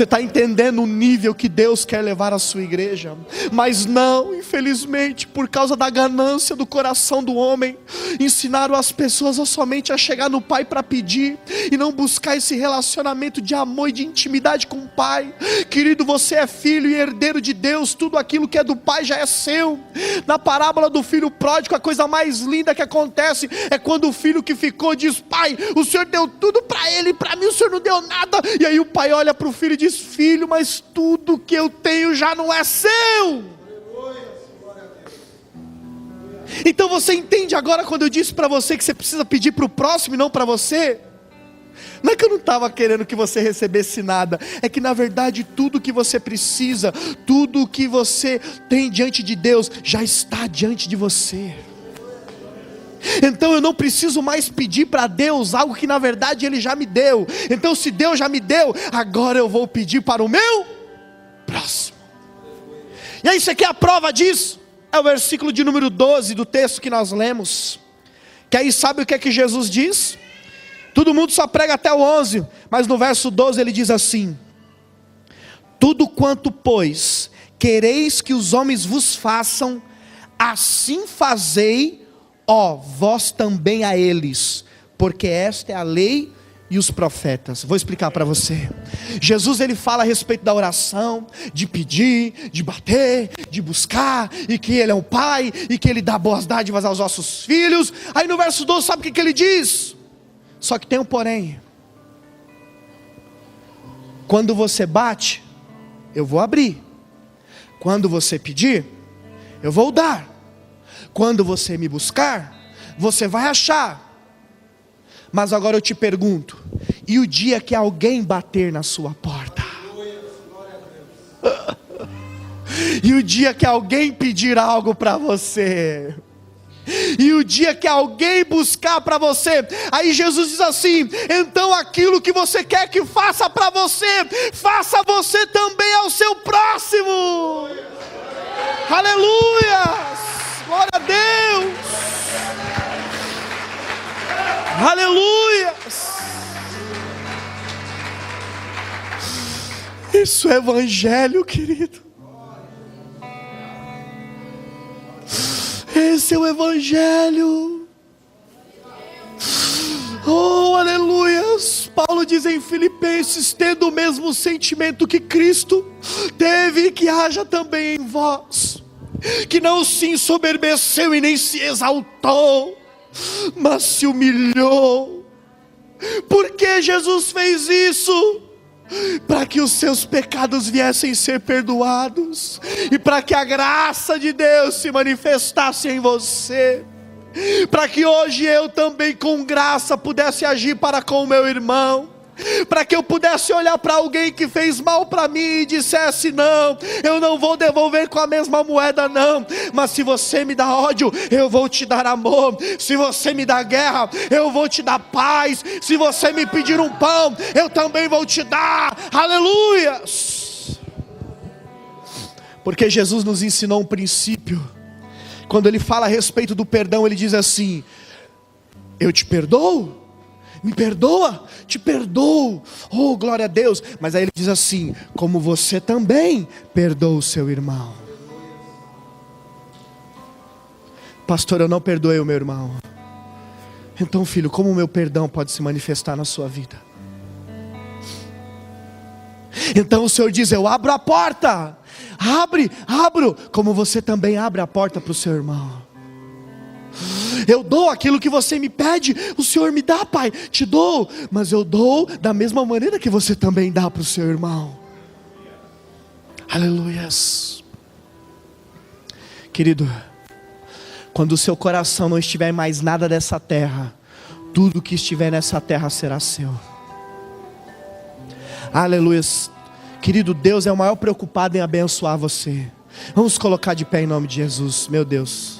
Você está entendendo o nível que Deus quer levar a sua igreja? Mas não, infelizmente, por causa da ganância do coração do homem, ensinaram as pessoas somente a chegar no Pai para pedir, e não buscar esse relacionamento de amor e de intimidade com o Pai. Querido, você é filho e herdeiro de Deus, tudo aquilo que é do Pai já é seu. Na parábola do filho pródigo, a coisa mais linda que acontece é quando o filho que ficou diz: Pai, o Senhor deu tudo para ele, para mim o Senhor não deu nada. E aí o pai olha para o filho e diz: filho, mas tudo que eu tenho já não é seu. Então você entende agora quando eu disse para você que você precisa pedir para o próximo e não para você? Não é que eu não estava querendo que você recebesse nada, é que na verdade tudo que você precisa, tudo que você tem diante de Deus, já está diante de você. Então eu não preciso mais pedir para Deus algo que na verdade Ele já me deu. Então se Deus já me deu, agora eu vou pedir para o meu próximo. E aí você quer a prova disso? É o versículo de número 12 do texto que nós lemos. Que aí sabe o que é que Jesus diz? Todo mundo só prega até o 11, mas no verso 12 ele diz assim: tudo quanto, pois, quereis que os homens vos façam, assim fazei, ó, vós também a eles, porque esta é a lei e os profetas. Vou explicar para você. Jesus ele fala a respeito da oração, de pedir, de bater, de buscar, e que Ele é o Pai, e que Ele dá boas dádivas aos nossos filhos. Aí no verso 12 sabe o que Ele diz? Só que tem um porém. Quando você bate, eu vou abrir. Quando você pedir, eu vou dar. Quando você me buscar, você vai achar. Mas agora eu te pergunto: e o dia que alguém bater na sua porta? E o dia que alguém pedir algo para você? E o dia que alguém buscar para você? Aí Jesus diz assim: então aquilo que você quer que faça para você, faça você também ao seu próximo. Aleluia! Glória a Deus! Aleluia! Isso é evangelho, querido. Esse é o evangelho. Oh, aleluia! Paulo diz em Filipenses: tendo o mesmo sentimento que Cristo teve, que haja também em vós, que não se ensoberbeceu e nem se exaltou, mas se humilhou. Por que Jesus fez isso? Para que os seus pecados viessem ser perdoados, e para que a graça de Deus se manifestasse em você, para que hoje eu também com graça pudesse agir para com o meu irmão, para que eu pudesse olhar para alguém que fez mal para mim e dissesse: não, eu não vou devolver com a mesma moeda não, mas se você me dá ódio, eu vou te dar amor. Se você me dá guerra, eu vou te dar paz. Se você me pedir um pão, eu também vou te dar. Aleluia! Porque Jesus nos ensinou um princípio. Quando Ele fala a respeito do perdão, Ele diz assim: eu te perdoo. Me perdoa, te perdoo. Oh, glória a Deus. Mas aí Ele diz assim: como você também perdoa o seu irmão. Pastor, eu não perdoei o meu irmão. Então, filho, como o meu perdão pode se manifestar na sua vida? Então o Senhor diz: eu abro a porta. Abro, como você também abre a porta para o seu irmão. Eu dou aquilo que você me pede, o Senhor me dá, Pai, te dou, mas eu dou da mesma maneira que você também dá para o seu irmão. Aleluias. Querido, quando o seu coração não estiver em mais nada dessa terra, tudo que estiver nessa terra será seu. Aleluias. Querido, Deus é o maior preocupado em abençoar você. Vamos colocar de pé em nome de Jesus, meu Deus.